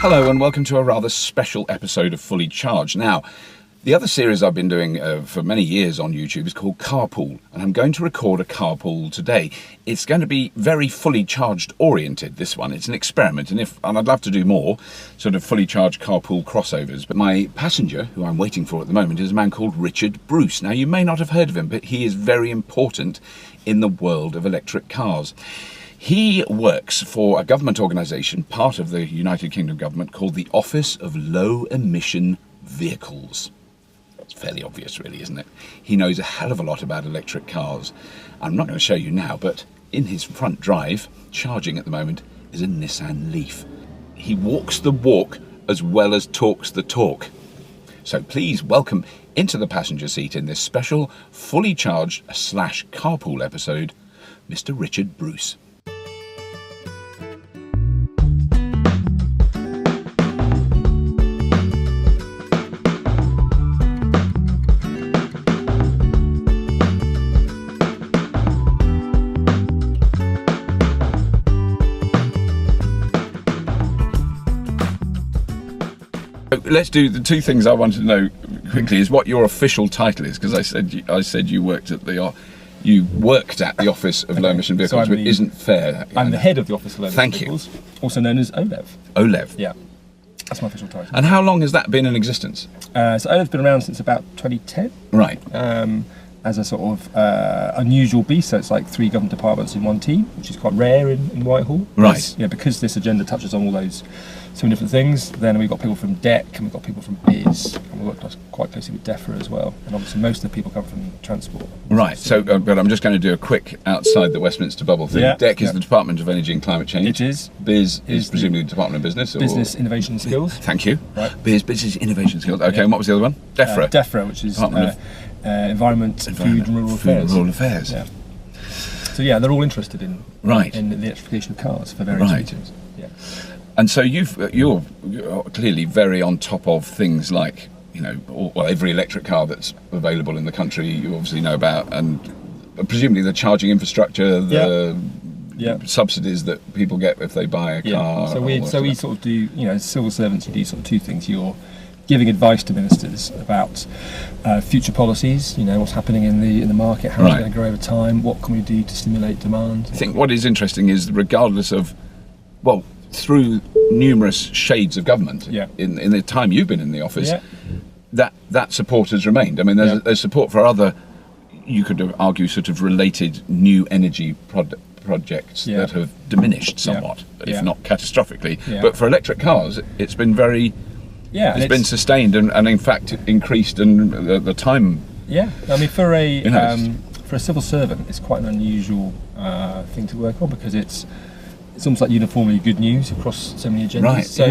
Hello and welcome to a rather special episode of Fully Charged. Now, the other series I've been doing for many years on YouTube is called Carpool, and I'm going to record a carpool today. It's going to be very fully charged oriented, this one. It's an experiment, and I'd love to do more sort of fully charged carpool crossovers. But my passenger, who I'm waiting for at the moment, is a man called Richard Bruce. Now, you may not have heard of him, but he is very important in the world of electric cars. He works for a government organisation, part of the United Kingdom government, called the Office of Low Emission Vehicles. It's fairly obvious, really, isn't it? He knows a hell of a lot about electric cars. I'm not going to show you now, but in his front drive, charging at the moment, is a Nissan Leaf. He walks the walk as well as talks the talk. So please welcome into the passenger seat in this special, fully charged / carpool episode, Mr. Richard Bruce. Let's do the two things I wanted to know quickly is what your official title is, because I said you worked at the Office of Low Emission Vehicles, so which isn't fair. I'm the head of the Office of Low Emission Vehicles, also known as OLEV. OLEV? Yeah, that's my official title. And how long has that been in existence? So OLEV's been around since about 2010. Right. As a sort of unusual beast, so it's like 3 government departments in one team, which is quite rare in Whitehall. Right. Because this agenda touches on all those so many different things, then we've got people from DEC and we've got people from BIS, and we work quite closely with DEFRA as well, and obviously most of the people come from transport. Right, so but I'm just going to do a quick outside the Westminster bubble thing. Yeah, DEC is the Department of Energy and Climate Change. It is. BIS is presumably the Department of Business. Business Innovation and Skills. Thank you. Right. BIS, Business Innovation Skills. Okay, and what was the other one? DEFRA. DEFRA, which is Environment, Food and Rural Affairs. Yeah. So yeah, they're all interested in the electrification of cars for various reasons. Yeah. And so you're clearly very on top of things like, every electric car that's available in the country you obviously know about, and presumably the charging infrastructure, the subsidies that people get if they buy a car. So we sort of do, as civil servants, you do sort of two things. You're giving advice to ministers about future policies, what's happening in the market, how it's going to grow over time, what can we do to stimulate demand. I think what is interesting is, regardless of, through numerous shades of government, in the time you've been in the office, that support has remained. I mean, there's support for other, you could argue, sort of related new energy projects that have diminished somewhat, if not catastrophically. But for electric cars, it's been very... it's been sustained and in fact increased, and the time. Yeah, I mean, for a civil servant, it's quite an unusual thing to work on, because it's almost like uniformly good news across so many agendas. Right. So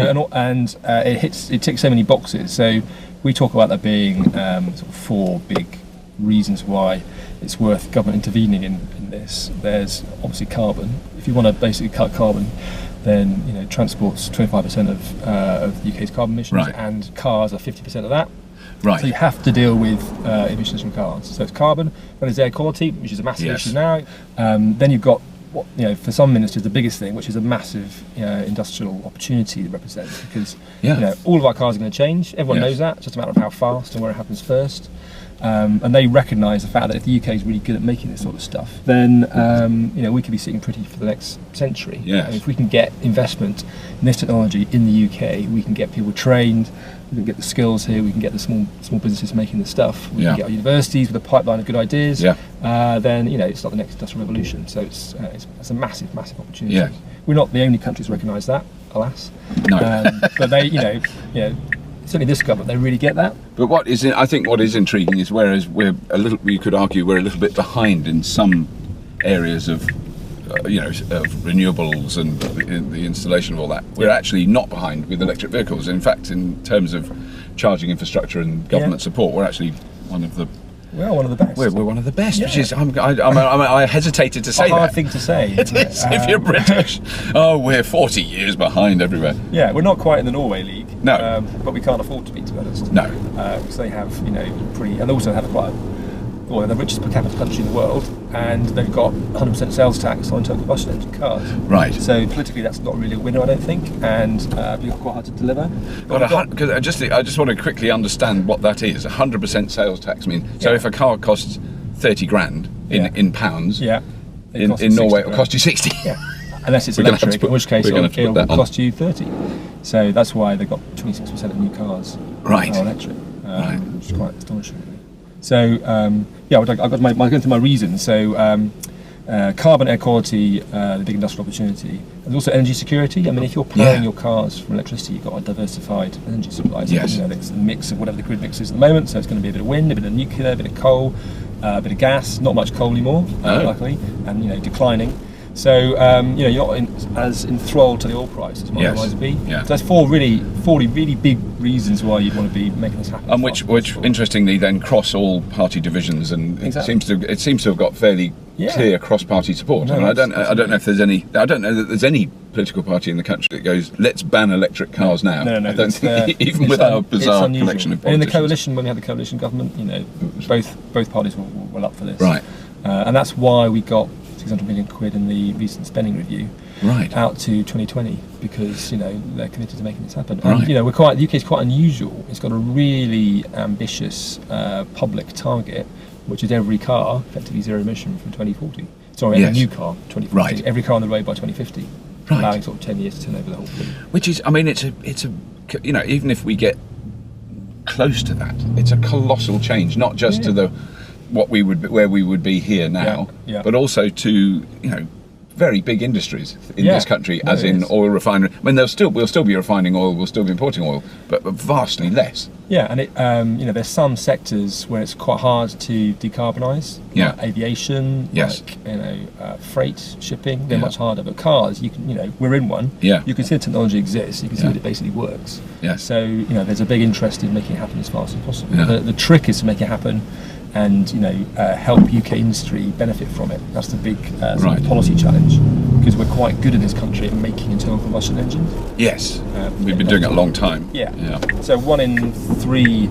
it ticks so many boxes. So we talk about there being sort of 4 big reasons why it's worth government intervening in this. There's obviously carbon. If you want to basically cut carbon, then transport's 25% of the UK's carbon emissions, and cars are 50% of that. Right. So you have to deal with emissions from cars. So it's carbon, then it's air quality, which is a massive issue now. Then you've got for some ministers the biggest thing, which is a massive industrial opportunity it represents, because all of our cars are going to change. Everyone knows that. It's just a matter of how fast and where it happens first. And they recognise the fact that if the UK is really good at making this sort of stuff, then we could be sitting pretty for the next century. And if we can get investment in this technology in the UK, we can get people trained, we can get the skills here, we can get the small businesses making this stuff, we can get our universities with a pipeline of good ideas. Then it's not the next industrial revolution. So it's a massive opportunity. We're not the only countries to recognise that, alas. No. But they, certainly this government, they really get that. But I think what is intriguing is, whereas you could argue we're a little bit behind in some areas of renewables and the installation of all that, we're actually not behind with electric vehicles. In fact, in terms of charging infrastructure and government support, we're actually one of the We're one of the best. We're one of the best, which is, I hesitated to say that. A hard thing to say. It is, if you're British. Oh, we're 40 years behind everywhere. Yeah, we're not quite in the Norway League. No. But we can't afford to be, to be honest. No. Because they have, pretty, and they also have quite well, they're the richest per capita country in the world, and they've got 100% sales tax on internal combustion engine cars. Right. So politically, that's not really a winner, I don't think, and it'll be quite hard to deliver. Because I just want to quickly understand what that is. 100% sales tax means. So if a car costs 30 grand in pounds, in Norway it'll cost you 60. Yeah. Unless it's electric, in which case it'll cost you 30. So that's why they've got 26% of new cars are electric, which is quite astonishing, really. So I'll go into my reasons. So carbon, air quality, the big industrial opportunity. There's also energy security. I mean, if you're powering your cars from electricity, you've got a diversified energy supply. So it's a mix of whatever the grid mix is at the moment. So it's going to be a bit of wind, a bit of nuclear, a bit of coal, a bit of gas. Not much coal anymore, luckily, and declining. So you're not as enthralled to the oil price as might otherwise be. Yeah. So that's four really big reasons why you'd want to be making this happen. And which interestingly then cross all party divisions, and it seems to have got fairly clear cross-party support. No, and I don't know if there's any. I don't know that there's any political party in the country that goes, let's ban electric cars now. No. I don't think, even with our bizarre collection of politicians. And in the coalition, when we had the coalition government, both parties were up for this. Right. And that's why we got 600 million quid in the recent spending review, out to 2020, because they're committed to making this happen. And the UK is quite unusual. It's got a really ambitious public target, which is every car effectively zero emission from 2040. Sorry, every new car 2040. Right. Every car on the road by 2050, allowing sort of 10 years to turn over the whole fleet. Which is, I mean, it's a even if we get close to that, it's a colossal change, not just to the where we would be here now, but also to very big industries in this country, as in oil refinery. I mean, we'll still be refining oil, we'll still be importing oil, but vastly less. Yeah, and it there's some sectors where it's quite hard to decarbonise. Like aviation, freight, shipping. They're much harder. But cars, you can, we're in one. Yeah. You can see the technology exists. You can see that it basically works. Yeah. So there's a big interest in making it happen as fast as possible. Yeah. The trick is to make it happen, and help UK industry benefit from it. That's the big policy challenge, because we're quite good in this country at making internal combustion engines. Yes, we've been doing it a long time. Yeah. So 1 in 3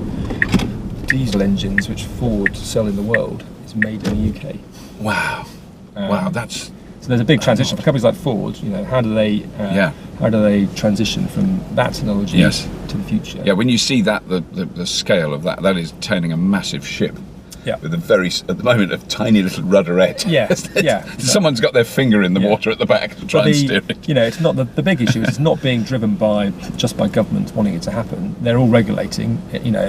diesel engines which Ford sell in the world is made in the UK. Wow, that's so there's a big transition for companies like Ford. How do they transition from that technology to the future? Yeah, when you see that the scale of that is turning a massive ship. Yeah. With at the moment, a tiny little rudderette. Someone's got their finger in the water at the back to try and steer it. It's not the big issue. It's not being driven just by governments wanting it to happen. They're all regulating.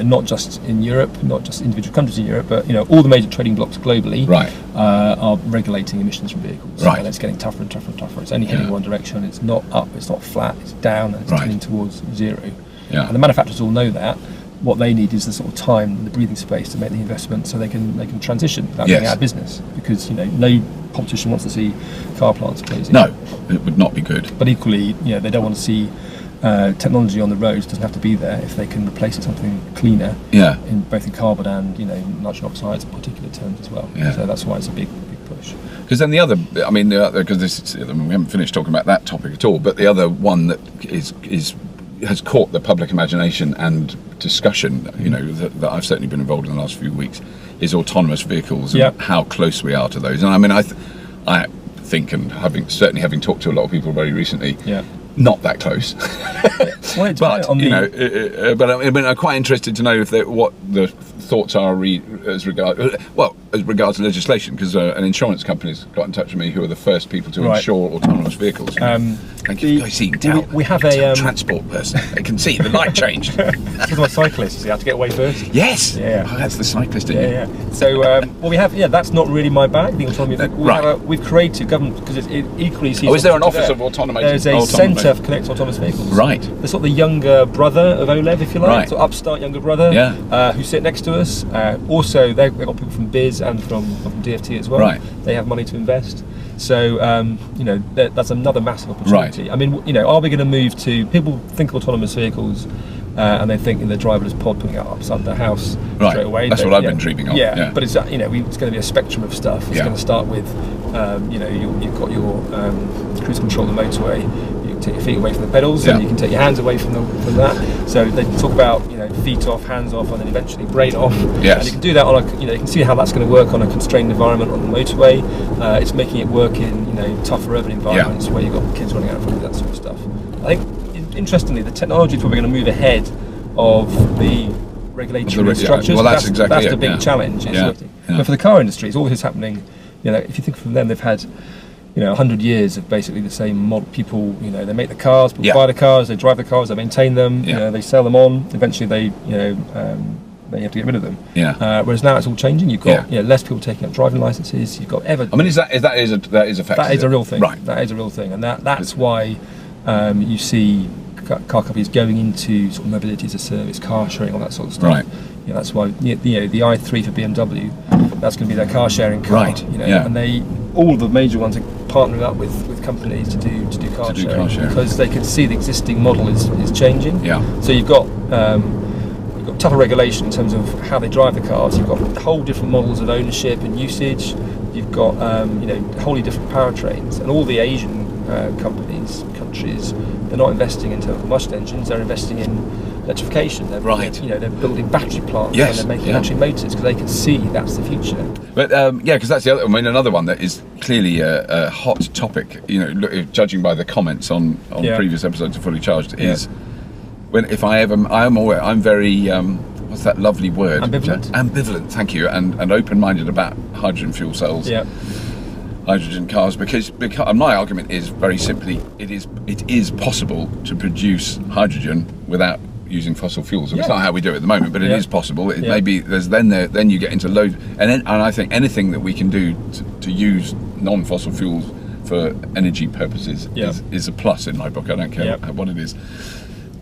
Not just in Europe, not just individual countries in Europe, but all the major trading blocks globally are regulating emissions from vehicles. Right. And it's getting tougher and tougher and tougher. It's only heading one direction. It's not up. It's not flat. It's down. And it's tending towards zero. Yeah. And the manufacturers all know that. What they need is the sort of time, the breathing space to make the investment, so they can transition without going out of business. Because no politician wants to see car plants closing. No, it would not be good. But equally, they don't want to see technology on the roads. Doesn't have to be there if they can replace it with something cleaner. Yeah. In both carbon and nitrogen oxides in particular terms as well. Yeah. So that's why it's a big push. Because then we haven't finished talking about that topic at all. But the other one that has caught the public imagination and discussion, that I've certainly been involved in the last few weeks, is autonomous vehicles and how close we are to those. And I mean, I think, and having talked to a lot of people very recently, not that close. But I'm quite interested to know what the thoughts are as regards legislation, because an insurance company's got in touch with me, who are the first people to insure autonomous vehicles. Thank you. You can tell. We have a transport person. They can see the light changed. That's my cyclist. You have to get away first. Yes. Yeah. Oh, that's the cyclist in you. Yeah. So we have. Yeah, that's not really my bag. The autonomy. We've created government, because it equally sees. Oh, is there an office of autonomy? There's a centre for connected autonomous vehicles. Right. The sort of the younger brother of OLEV, if you like. Right. Sort of upstart younger brother. Yeah. Who sit next to us. Also, they've got people from Biz and from DFT as well. Right. They have money to invest. So, that's another massive opportunity. Right. I mean, are we going to move to... People think of autonomous vehicles and they think in the driverless pod putting it outside the house straight away. That's what I've been dreaming of. Yeah, but it's it's going to be a spectrum of stuff. It's going to start with, you've got your cruise control on the motorway. You can take your feet away from the pedals, and you can take your hands away from that. So they talk about feet off, hands off, and then eventually brain off. Yes. And you can do that on a, you can see how that's going to work on a constrained environment on the motorway. It's making it work in, tougher urban environments where you've got kids running out in front of you, that sort of stuff. I think, interestingly, the technology is probably going to move ahead of the regulatory structures. Well, that's exactly the big challenge. But for the car industry, it's always happening. If you think from them, they've had 100 years of basically the same model. People, they make the cars, people buy the cars, they drive the cars, they maintain them, they sell them on. Eventually, they have to get rid of them. Whereas now it's all changing. You've got less people taking up driving licenses. You've got that is a fact. That is a real thing. Right. That is a real thing, and that's why you see car companies going into sort of mobility as a service, car sharing, all that sort of stuff. Right. That's why the i3 for BMW, that's going to be their car sharing car. Right. And all the major ones are partnering up with companies to do car sharing because they can see the existing model is changing. Yeah. So you've got tougher regulation in terms of how they drive the cars. You've got whole different models of ownership and usage. You've got wholly different powertrains, and all the Asian countries, they're not investing in internal combustion engines. They're investing in electrification. They're they're building battery plants and they're making electric motors because they can see that's the future. But because that's the other. Another one that is clearly a hot topic. Judging by the comments on previous episodes of Fully Charged, is I'm very what's that lovely word? Ambivalent. Thank you. And open-minded about hydrogen fuel cells. Yeah. Hydrogen cars because my argument is very simply it is possible to produce hydrogen without using fossil fuels. It's not how we do it at the moment, but it is possible. It may be then you get into load and I think anything that we can do to use non-fossil fuels for energy purposes is a plus in my book. I don't care what it is.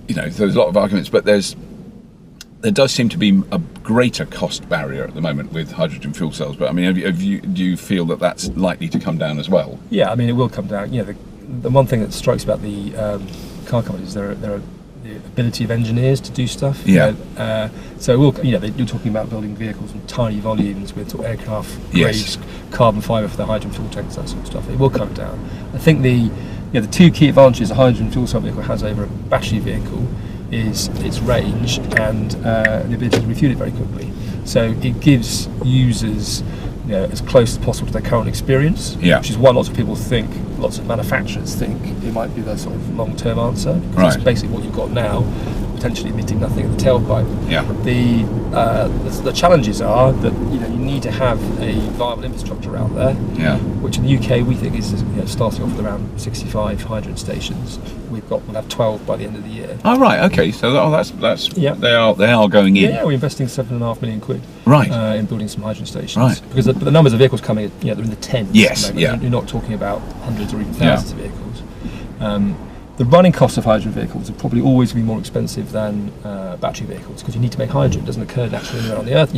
There's a lot of arguments, but there does seem to be a greater cost barrier at the moment with hydrogen fuel cells. But I mean, do you feel that that's likely to come down as well? Yeah, I mean, it will come down. The one thing that strikes about the car companies is there are the ability of engineers to do stuff. So it will. You're talking about building vehicles in tiny volumes with sort of aircraft grade carbon fibre for the hydrogen fuel tanks, that sort of stuff. It will come down. I think the two key advantages a hydrogen fuel cell vehicle has over a battery vehicle is its range and the ability to refuel it very quickly. So it gives users as close as possible to their current experience, which is why lots of manufacturers think it might be the sort of long-term answer, because it's basically what you've got now, potentially emitting nothing at the tailpipe. The challenges are that you need to have a viable infrastructure out there, which in the UK we think is starting off with around 65 hydrogen stations. We'll have 12 by the end of the year. Oh right, okay. So that's they are going in. Yeah, we're investing £7.5 million in building some hydrogen stations. Because the numbers of vehicles coming, they're in the tens. Yes, You're not talking about hundreds or even thousands of vehicles. The running costs of hydrogen vehicles are probably always going to be more expensive than battery vehicles because you need to make hydrogen. It doesn't occur naturally anywhere on the Earth.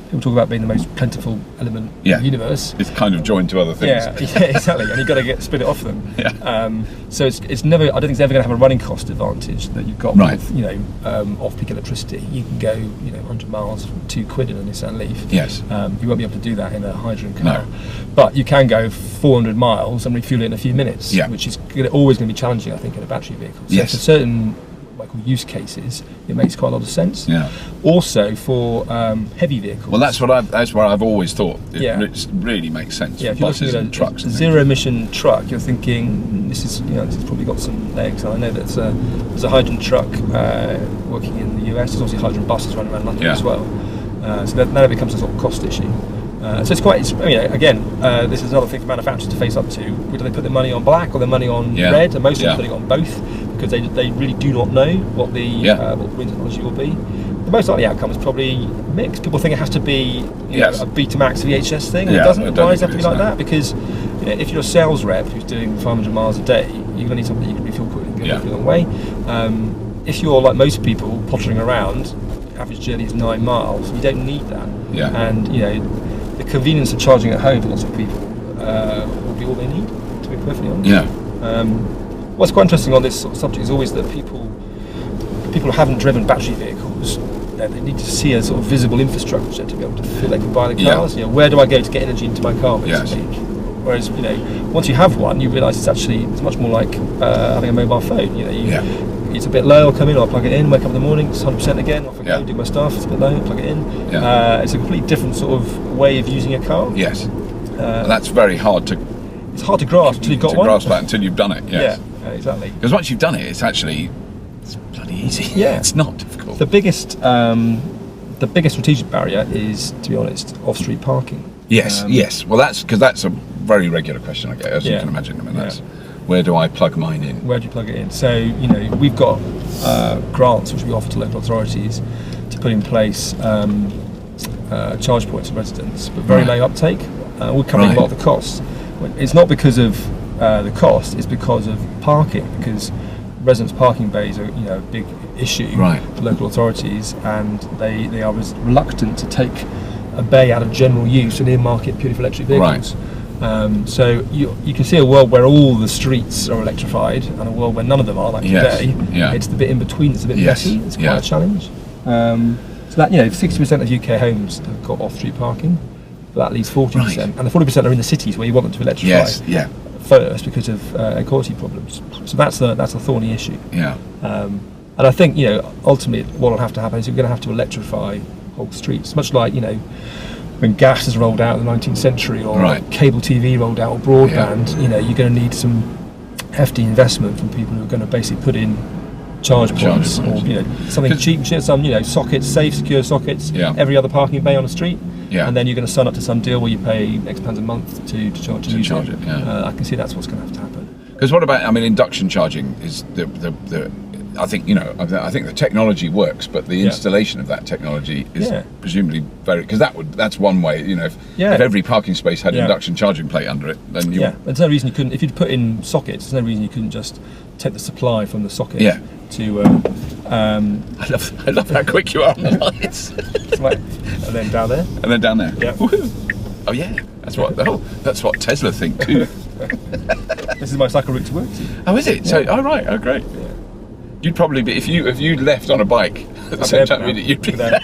People talk about being the most plentiful element in the universe. It's kind of joined to other things. Yeah, exactly. And you've got to split it off them. So it's never. I don't think it's ever going to have a running cost advantage that you've got with off-peak electricity. You can go 100 miles for £2 in a Nissan Leaf. Yes. You won't be able to do that in a hydrogen car. No. But you can go 400 miles and refuel it in a few minutes, which is always going to be challenging, I think, in a battery vehicle. So for certain use cases, it makes quite a lot of sense. Also for heavy vehicles. Well, that's what I've always thought. It really makes sense. Yeah, if you're looking at trucks, zero-emission truck, you're thinking this has probably got some legs. I know that there's a hydrogen truck working in the US. There's also hydrogen buses running around London as well. So that becomes a sort of cost issue. So this is another thing for manufacturers to face up to. Do they put their money on black or their money on red? And most of them are putting on both because they really do not know what the wind technology will be. The most likely outcome is probably mixed. People think it has to be a Betamax VHS thing, and it doesn't. Why does it have to be like that? Because if you're a sales rep who's doing 500 miles a day, you're going to need something that you can refuel quickly and go a long way. If you're like most people pottering around, average journey is 9 miles. You don't need that. And the convenience of charging at home for lots of people will be all they need, to be perfectly honest. What's quite interesting on this sort of subject is always that people who haven't driven battery vehicles, they need to see a sort of visible infrastructure to be able to feel they can buy the cars. Where do I go to get energy into my car, basically? Whereas, once you have one, you realise it's much more like having a mobile phone. It's a bit low, I'll come in, I'll plug it in, wake up in the morning, it's 100% again, off I go, do my stuff, it's a bit low, plug it in. It's a completely different sort of way of using a car. Yes. That's very hard to... It's hard to grasp until you've got one. To grasp that until you've done it, yes. Yeah, exactly. Because once you've done it, it's bloody easy. Yeah. It's not difficult. The biggest strategic barrier is, to be honest, off-street parking. Yes, yes. Well, that's a very regular question I get, as you can imagine. I mean, that's where do I plug mine in? Where do you plug it in? So, we've got grants which we offer to local authorities to put in place charge points for residents, but very low uptake. We're covering a lot of the costs. It's not because of the cost; it's because of parking. Because residents' parking bays are, a big issue for local authorities, and they are reluctant to take a bay out of general use and earmark it purely for electric vehicles. So you can see a world where all the streets are electrified and a world where none of them are, like today. It's the bit in between that's a bit messy. It's quite a challenge. So that 60% of UK homes have got off-street parking, but that leaves 40%, and the 40% are in the cities where you want them to electrify first because of air quality problems. So that's a thorny issue. And I think ultimately what will have to happen is you're going to have to electrify whole streets, much like when gas is rolled out in the 19th century, or cable TV rolled out, or broadband. You're going to need some hefty investment from people who are going to basically put in charge points, or something cheap, some sockets, safe, secure sockets, every other parking bay on the street, and then you're going to sign up to some deal where you pay X pounds a month to charge it. I can see that's what's going to happen. Because what about, induction charging is I think the technology works, but the installation of that technology is presumably very, because that's one way. If every parking space had induction charging plate under it, then there's no reason you couldn't. If you'd put in sockets, there's no reason you couldn't just take the supply from the socket to. I love how quick you are on the lights. And then down there. And then down there. Yeah. Oh yeah, that's what Tesla think too. This is my cycle route to work. Oh, is it? So, right. Oh, great. Yeah. You'd probably be, if you left on a bike at the same time, you'd be there.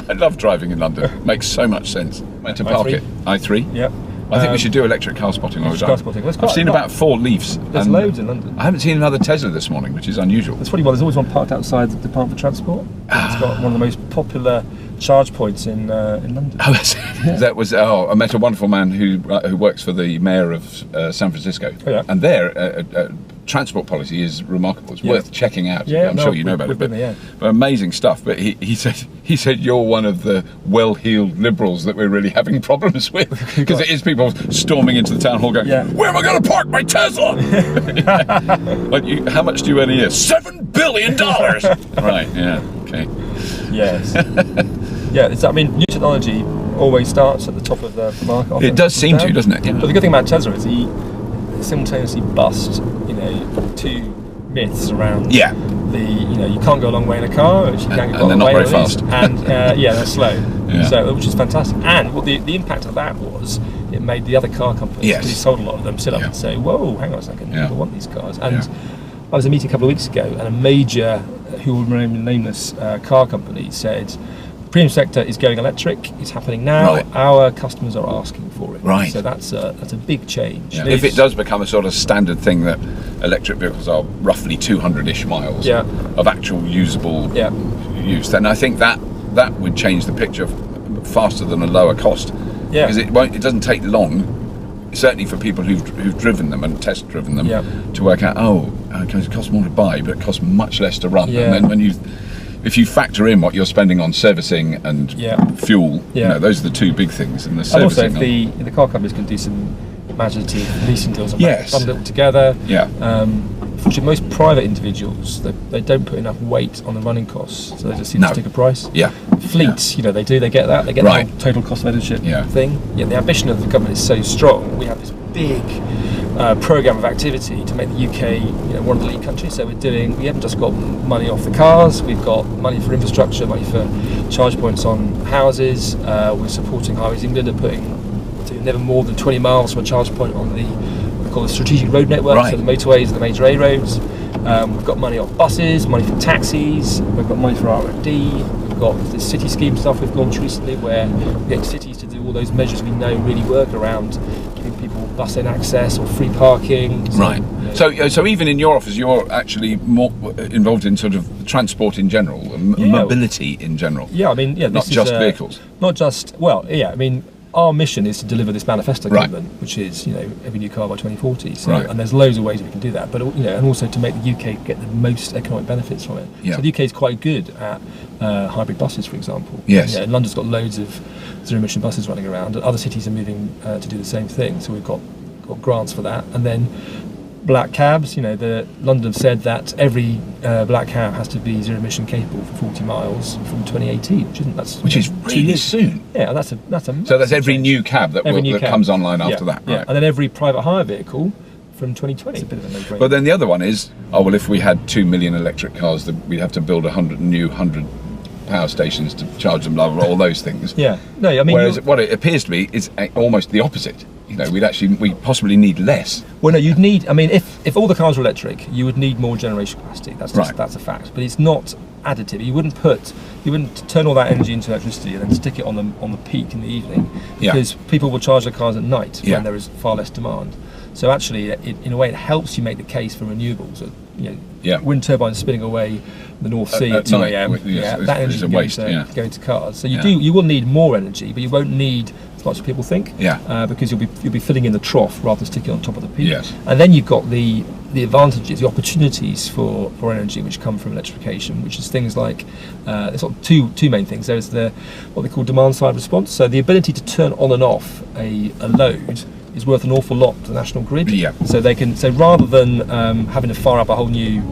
I love driving in London. Makes so much sense. Went to park it. I3. Yeah. I think we should do electric car spotting. I've seen about 4 Leafs. There's loads in London. I haven't seen another Tesla this morning, which is unusual. That's funny. Well, there's always one parked outside the Department for Transport. It's got one of the most popular charge points in London. Oh, that was. I met a wonderful man who works for the mayor of San Francisco, and their transport policy is remarkable. It's worth checking out. I'm sure you know about it. But amazing stuff. But he said you're one of the well-heeled liberals that we're really having problems with, because it is people storming into the town hall going, "Where am I going to park my Tesla?" Like, how much do you earn a year? $7 billion. Right. Yeah. Okay. Yes. New technology always starts at the top of the market. It does seem to, doesn't it? Yeah. But the good thing about Tesla is he simultaneously busts, 2 myths around you can't go a long way in a car, which you can't go a long way, and they're not very fast, and they're slow. So, which is fantastic. And what the impact of that was, it made the other car companies, because he sold a lot of them, sit up and say, "Whoa, hang on a second, people want these cars." And I was at a meeting a couple of weeks ago, and a major, who will remain nameless, car company said, the premium sector is going electric. It's happening now. Our customers are asking for it. Right. So that's a big change. Yeah. If it does become a sort of standard thing that electric vehicles are roughly 200-ish miles of actual usable use, then I think that would change the picture faster than a lower cost. Yeah. Because it doesn't take long, certainly for people who've driven them and test driven them, to work out, it costs more to buy, but it costs much less to run. And then if you factor in what you're spending on servicing and fuel, those are the 2 big things. And the servicing. And also, if the car companies can do some imaginative leasing deals and bundle it together. Unfortunately, most private individuals, they don't put enough weight on the running costs, so they just seem to stick a price. Fleets, they get that. They get the whole total cost of ownership thing. The ambition of the government is so strong. We have this big program of activity to make the UK one of the lead countries. So we haven't just got money off the cars, we've got money for infrastructure, money for charge points on houses. We're supporting Highways England and putting never more than 20 miles from a charge point on what we call the strategic road network, so the motorways and the major A roads. We've got money off buses, money for taxis, we've got money for R&D. We've got the city scheme stuff we've launched recently, where we get cities to do all those measures we know really work around giving people bus lane access or free parking. Right. So even in your office, you're actually more involved in sort of transport in general, mobility in general. Yeah, I mean, not just vehicles. Not just, I mean, our mission is to deliver this manifesto commitment, which is, every new car by 2040. So, and there's loads of ways we can do that, but and also to make the UK get the most economic benefits from it. Yeah. So the UK is quite good at hybrid buses, for example. Yes. London's got loads of zero-emission buses running around, and other cities are moving to do the same thing. So we've got grants for that, and then black cabs. London have said that every black cab has to be zero emission capable for 40 miles from 2018, which is really soon. Yeah, that's a so that's every new cab that comes online after that. Yeah, right. And then every private hire vehicle from 2020. It's a bit of a no-brainer. But then the other one is, if we had 2 million electric cars, we'd have to build 100 power stations to charge them, blah, blah, blah, all those things. Yeah. No, I mean, whereas what it appears to be is almost the opposite. We possibly need less. Well, no, you'd need. I mean, if all the cars were electric, you would need more generation capacity. That's a fact. But it's not additive. You wouldn't turn all that energy into electricity and then stick it on the peak in the evening, because people will charge their cars at night when there is far less demand. So actually, in a way, it helps you make the case for renewables. Wind turbines spinning away the North Sea at 2 a.m. That energy can go into cars. So you will need more energy, but you won't need as much as people think. Because you'll be filling in the trough rather than sticking on top of the peak. Yes. And then you've got the advantages, the opportunities for energy which come from electrification, which is things like there's sort of two main things. There's what they call demand side response. So the ability to turn on and off a load is worth an awful lot to the national grid. Yeah. So rather than having to fire up a whole new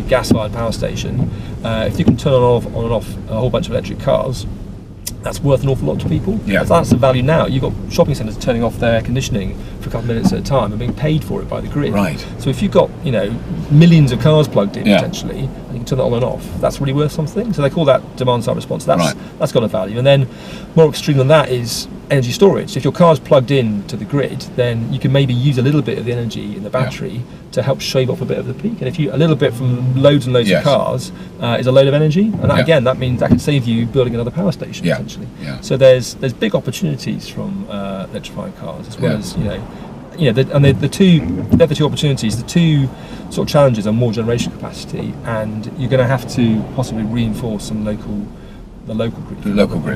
gas-fired power station, if you can turn on and off a whole bunch of electric cars, that's worth an awful lot to people. Yeah. That's the value now. You've got shopping centres turning off their air conditioning for a couple of minutes at a time and being paid for it by the grid. Right. So if you've got millions of cars plugged in potentially, and you can turn that on and off, that's really worth something. So they call that demand side response. That's got a value. And then more extreme than that is energy storage. So if your car's plugged in to the grid, then you can maybe use a little bit of the energy in the battery to help shave off a bit of the peak. And if a little bit from loads and loads of cars is a load of energy, and that means that can save you building another power station essentially. Yeah. So there's big opportunities from electrifying cars, as well as the two opportunities. The two sort of challenges are more generation capacity, and you're going to have to possibly reinforce some the local grid,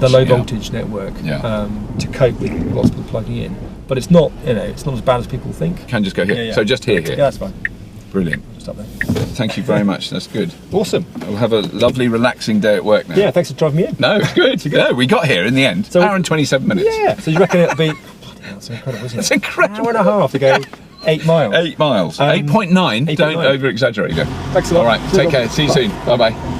the low voltage network, to cope with lots of people plugging in. But it's not as bad as people think. Can just go here. So just here. Yeah, that's fine. Brilliant. Just up there. Thank you very much. That's good. Awesome. We'll have a lovely, relaxing day at work now. Yeah, thanks for driving me in. No, it's good. Yeah, we got here in the end. So, hour and 27 minutes. Yeah. So you reckon it'll be? That's incredible, isn't it? That's incredible. Hour and a half to go 8 miles. 8 miles. 8.9. Don't over exaggerate. Thanks a lot. All right. Take care. See you soon. Bye bye.